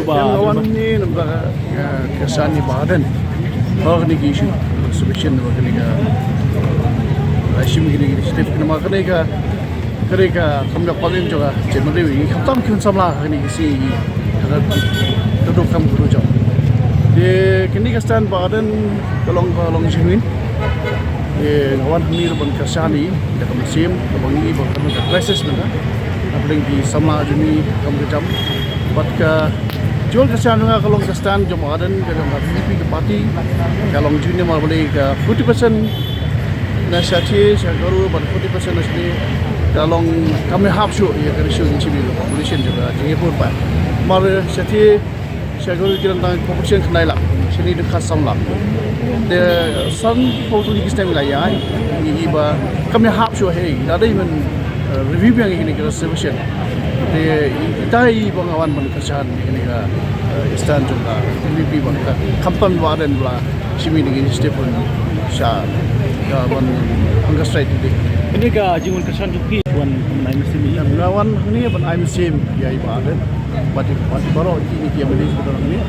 ba yang awan ni nampak kesan ni badan ni isu solution ni asim gini step nama mereka kami paling juga cemari ini tam kian samlah ni si duduk kamu dulu jauh di kini kesan badan kalong simin awan ni rupan kesani dekat musim kebangi bukan crisis mana apalagi di samlah juni kamu jam buat ke jual kesan juga kalong kesan jom badan kalong VP ke parti kalong juni malah boleh ke 40% nasyati syakaru pada 40% nasli kalong kami half show ya kami show ini civil population juga jadi pun pak mar syati syakaru kita tentang population kenai lah sini dekat samlah the some people di kisah wilayah ini ba kami half show hey ada even review yang ini kita solution the itai bangawan berkesan ini ka stand juga MVP bangka kampan waran bla simi dengan Stephen Shah kawan angka straight ini ka jingun kesan juki wan menai musim ini ngawan ini ban I musim ya ibadat pati baru ini dia beli sebentar ini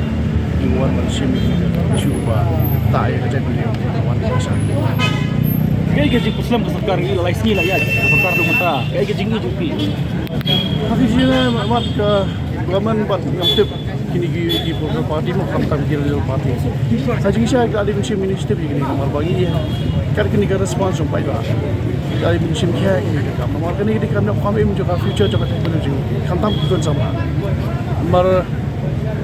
jingun musim cuba tak ya kerja beliau wan kesan kaya kajing Islam ke sarkar ni lai sini lah ya sarkar tu mata kaya kajing ni juki tapi sini mat ke government bat ngaptip kini di program parti mau kampan kira parti saja saya ada musim minister begini nomor bagi kan kini ke respons sampai lah dari musim kia ini kan nomor kini di kami kami juga future juga teknologi kampan bukan sama nomor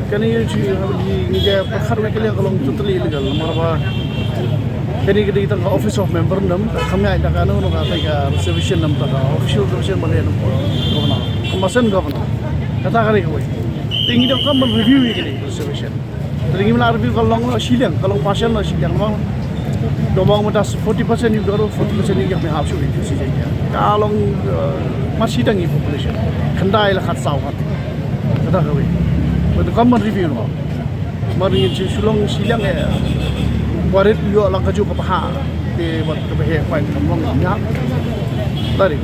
kini di dia perkhar mereka yang kalau totally illegal nomor apa kini kita office of member nam kami ada kan orang kata ke reservation nam tak official reservation boleh nam governor kemasan governor kata kali kau tinggi dah kan review ini reservation tinggi mana review kalau long silang kalau partial silang mau domang muda 40% you garo 40% ni kami half show itu saja kalau masih tinggi population kendai lah kat sawat kata kau betul kan review no mari sulong silang warit yo lang kaju kapah di buat kebahaya pain kamong nyak tadi